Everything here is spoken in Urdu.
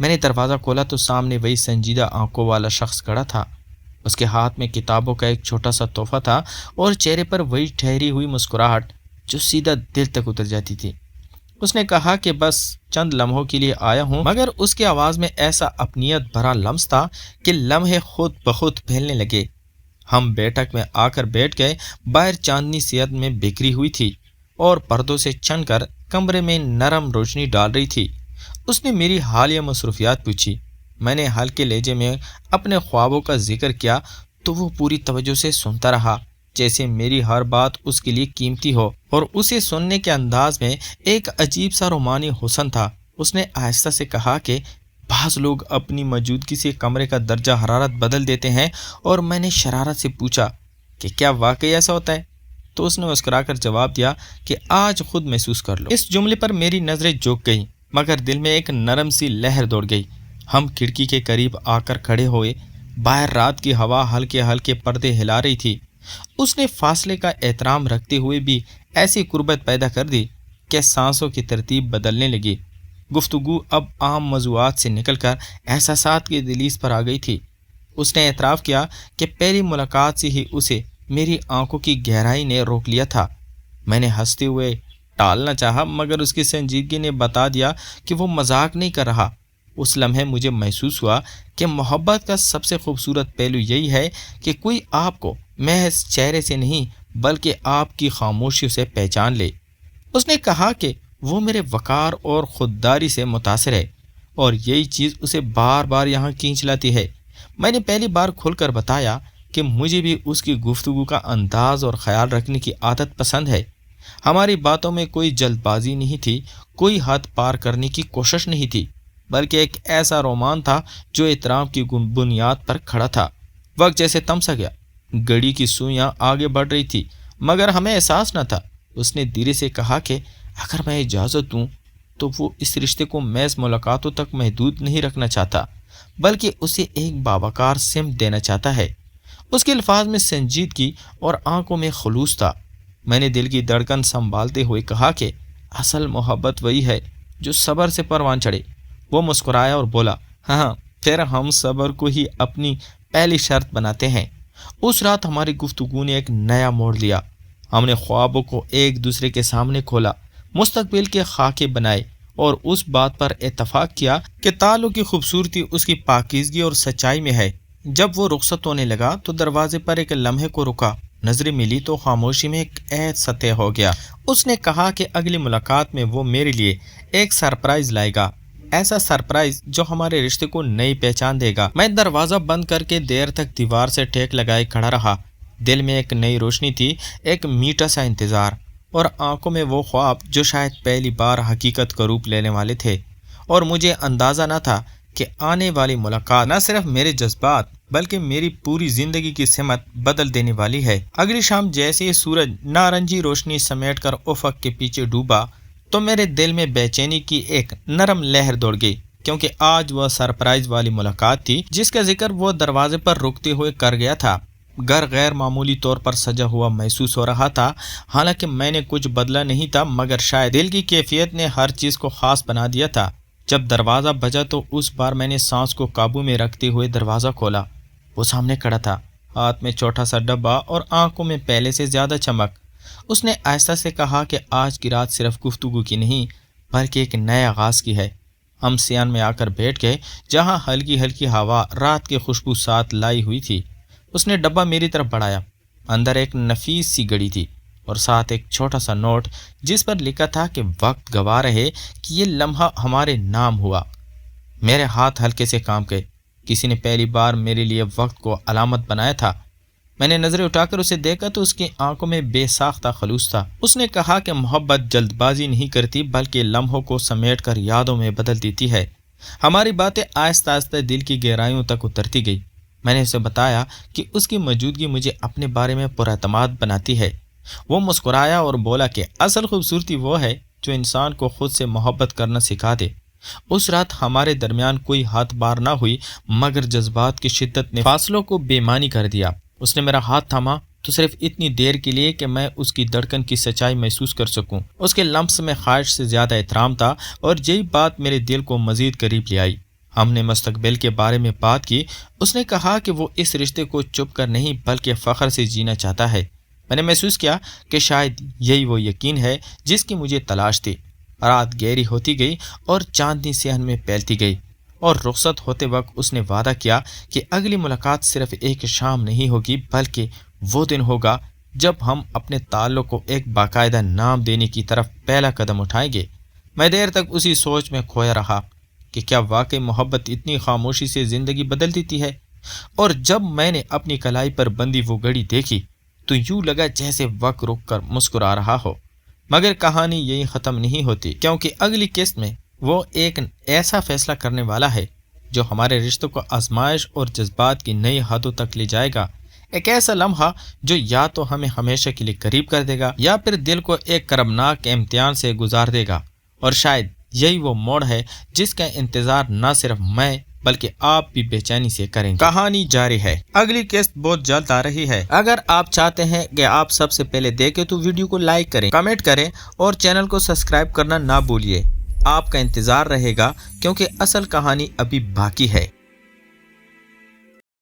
میں نے دروازہ کھولا تو سامنے وہی سنجیدہ آنکھوں والا شخص کھڑا تھا۔ اس کے ہاتھ میں کتابوں کا ایک چھوٹا سا تحفہ تھا اور چہرے پر وہی ٹھہری ہوئی مسکراہٹ جو سیدھا دل تک اتر جاتی تھی۔ اس نے کہا کہ بس چند لمحوں کے لیے آیا ہوں، مگر اس کی آواز میں ایسا اپنیت بھرا لمس تھا کہ لمحے خود بخود پھیلنے لگے۔ ہم بیٹھک میں آ کر بیٹھ گئے۔ باہر چاندنی صحت میں بکھری ہوئی تھی اور پردوں سے چھن کر کمرے میں نرم روشنی ڈال رہی تھی۔ اس نے میری حالیہ مصروفیات پوچھی۔ میں نے ہلکے لہجے میں اپنے خوابوں کا ذکر کیا تو وہ پوری توجہ سے سنتا رہا، جیسے میری ہر بات اس کے لیے قیمتی ہو، اور اسے سننے کے انداز میں ایک عجیب سا رومانی حسن تھا۔ اس نے آہستہ سے کہا کہ بعض لوگ اپنی موجودگی سے کمرے کا درجہ حرارت بدل دیتے ہیں، اور میں نے شرارت سے پوچھا کہ کیا واقعی ایسا ہوتا ہے؟ تو اس نے مسکرا کر جواب دیا کہ آج خود محسوس کر لو۔ اس جملے پر میری نظریں جھک گئیں، مگر دل میں ایک نرم سی لہر دوڑ گئی۔ ہم کھڑکی کے قریب آ کر کھڑے ہوئے۔ باہر رات کی ہوا ہلکے ہلکے پردے ہلا رہی تھی۔ اس نے فاصلے کا احترام رکھتے ہوئے بھی ایسی قربت پیدا کر دی کہ سانسوں کی ترتیب بدلنے لگی۔ گفتگو اب عام موضوعات سے نکل کر احساسات کی دہلیز پر آ گئی تھی۔ اس نے اعتراف کیا کہ پہلی ملاقات سے ہی اسے میری آنکھوں کی گہرائی نے روک لیا تھا۔ میں نے ہنستے ہوئے ٹالنا چاہا، مگر اس کی سنجیدگی نے بتا دیا کہ وہ مذاق نہیں کر رہا۔ اس لمحے مجھے محسوس ہوا کہ محبت کا سب سے خوبصورت پہلو یہی ہے کہ کوئی آپ کو محض چہرے سے نہیں بلکہ آپ کی خاموشی سے پہچان لے۔ اس نے کہا کہ وہ میرے وقار اور خودداری سے متاثر ہے، اور یہی چیز اسے بار بار یہاں کھینچ لاتی ہے۔ میں نے پہلی بار کھل کر بتایا کہ مجھے بھی اس کی گفتگو کا انداز اور خیال رکھنے کی عادت پسند ہے۔ ہماری باتوں میں کوئی جلد بازی نہیں تھی، کوئی حد پار کرنے کی کوشش نہیں تھی، بلکہ ایک ایسا رومان تھا جو احترام کی بنیاد پر کھڑا تھا۔ وقت جیسے تم سا گیا، گھڑی کی سوئیاں آگے بڑھ رہی تھی، مگر ہمیں احساس نہ تھا۔ اس نے دھیرے سے کہا کہ اگر میں اجازت دوں تو وہ اس رشتے کو محض ملاقاتوں تک محدود نہیں رکھنا چاہتا، بلکہ اسے ایک باوقار سمت دینا چاہتا ہے۔ اس کے الفاظ میں سنجیدگی اور آنکھوں میں خلوص تھا۔ میں نے دل کی دھڑکن سنبھالتے ہوئے کہا کہ اصل محبت وہی ہے جو صبر سے پروان چڑھے۔ وہ مسکرایا اور بولا، ہاں، پھر ہم صبر کو ہی اپنی پہلی شرط بناتے ہیں۔ اس رات ہماری گفتگو نے ایک نیا موڑ لیا۔ ہم نے خوابوں کو ایک دوسرے کے سامنے کھولا، مستقبل کے خاکے بنائے، اور اس بات پر اتفاق کیا کہ تعلق کی خوبصورتی اس کی پاکیزگی اور سچائی میں ہے۔ جب وہ رخصت ہونے لگا تو دروازے پر ایک لمحے کو رکا، نظریں ملی تو خاموشی میں ایک عہد سطح ہو گیا۔ اس نے کہا کہ اگلی ملاقات میں وہ میرے لیے ایک سرپرائز لائے گا، ایسا سرپرائز جو ہمارے رشتے کو نئی پہچان دے گا۔ میں دروازہ بند کر کے دیر تک دیوار سے ٹیک لگائے کھڑا رہا۔ دل میں ایک نئی روشنی تھی، ایک میٹھا سا انتظار، اور آنکھوں میں وہ خواب جو شاید پہلی بار حقیقت کا روپ لینے والے تھے۔ اور مجھے اندازہ نہ تھا کہ آنے والی ملاقات نہ صرف میرے جذبات بلکہ میری پوری زندگی کی سمت بدل دینے والی ہے۔ اگلی شام جیسے ہی سورج نارنجی روشنی سمیٹ کر افق کے پیچھے ڈوبا تو میرے دل میں بے چینی کی ایک نرم لہر دوڑ گئی، کیونکہ آج وہ سرپرائز والی ملاقات تھی جس کا ذکر وہ دروازے پر رکتے ہوئے کر گیا تھا۔ گھر غیر معمولی طور پر سجا ہوا محسوس ہو رہا تھا، حالانکہ میں نے کچھ بدلا نہیں تھا، مگر شاید دل کی کیفیت نے ہر چیز کو خاص بنا دیا تھا۔ جب دروازہ بجا تو اس بار میں نے سانس کو قابو میں رکھتے ہوئے دروازہ کھولا۔ وہ سامنے کھڑا تھا، ہاتھ میں چھوٹا سا ڈبہ اور آنکھوں میں پہلے سے زیادہ چمک۔ اس نے آہستہ سے کہا کہ آج کی رات صرف گفتگو کی نہیں بلکہ ایک نئے آغاز کی ہے۔ ہم سیان میں آ کر بیٹھ گئے جہاں ہلکی ہلکی ہوا رات کے خوشبو ساتھ لائی ہوئی تھی۔ اس نے ڈبہ میری طرف بڑھایا۔ اندر ایک نفیس سی گھڑی تھی اور ساتھ ایک چھوٹا سا نوٹ جس پر لکھا تھا کہ وقت گواہ رہے کہ یہ لمحہ ہمارے نام ہوا۔ میرے ہاتھ ہلکے سے کانپ گئے۔ کسی نے پہلی بار میرے لیے وقت کو علامت بنایا تھا۔ میں نے نظریں اٹھا کر اسے دیکھا تو اس کی آنکھوں میں بے ساختہ خلوص تھا۔ اس نے کہا کہ محبت جلد بازی نہیں کرتی بلکہ لمحوں کو سمیٹ کر یادوں میں بدل دیتی ہے۔ ہماری باتیں آہستہ آہستہ دل کی گہرائیوں تک اترتی گئی۔ میں نے اسے بتایا کہ اس کی موجودگی مجھے اپنے بارے میں پراعتماد بناتی ہے۔ وہ مسکرایا اور بولا کہ اصل خوبصورتی وہ ہے جو انسان کو خود سے محبت کرنا سکھا دے۔ اس رات ہمارے درمیان کوئی ہاتھ بار نہ ہوئی، مگر جذبات کی شدت نے فاصلوں کو بے معنی کر دیا۔ اس نے میرا ہاتھ تھاما تو صرف اتنی دیر کے لیے کہ میں اس کی دھڑکن کی سچائی محسوس کر سکوں۔ اس کے لمس میں خواہش سے زیادہ احترام تھا، اور یہی بات میرے دل کو مزید قریب لے آئی۔ ہم نے مستقبل کے بارے میں بات کی۔ اس نے کہا کہ وہ اس رشتے کو چپ کر نہیں بلکہ فخر سے جینا چاہتا ہے۔ میں نے محسوس کیا کہ شاید یہی وہ یقین ہے جس کی مجھے تلاش تھی۔ رات گہری ہوتی گئی اور چاندنی صحن میں پھیلتی گئی، اور رخصت ہوتے وقت اس نے وعدہ کیا کہ اگلی ملاقات صرف ایک شام نہیں ہوگی بلکہ وہ دن ہوگا جب ہم اپنے تعلق کو ایک باقاعدہ نام دینے کی طرف پہلا قدم اٹھائیں گے۔ میں دیر تک اسی سوچ میں کھویا رہا کہ کیا واقعی محبت اتنی خاموشی سے زندگی بدل دیتی ہے؟ اور جب میں نے اپنی کلائی پر بندی وہ گھڑی دیکھی تو یوں لگا جیسے وقت رک کر مسکرا رہا ہو۔ مگر کہانی یہی ختم نہیں ہوتی، کیونکہ اگلی قسط میں وہ ایک ایسا فیصلہ کرنے والا ہے جو ہمارے رشتوں کو آزمائش اور جذبات کی نئی حدوں تک لے جائے گا۔ ایک ایسا لمحہ جو یا تو ہمیں ہمیشہ کے لیے قریب کر دے گا یا پھر دل کو ایک کربناک امتحان سے گزار دے گا۔ اور شاید یہی وہ موڑ ہے جس کا انتظار نہ صرف میں بلکہ آپ بھی بے چینی سے کریں گے۔ کہانی جاری ہے، اگلی قسط بہت جلد آ رہی ہے۔ اگر آپ چاہتے ہیں کہ آپ سب سے پہلے دیکھیں تو ویڈیو کو لائک کریں، کمنٹ کریں اور چینل کو سبسکرائب کرنا نہ بھولیے۔ آپ کا انتظار رہے گا کیونکہ اصل کہانی ابھی باقی ہے۔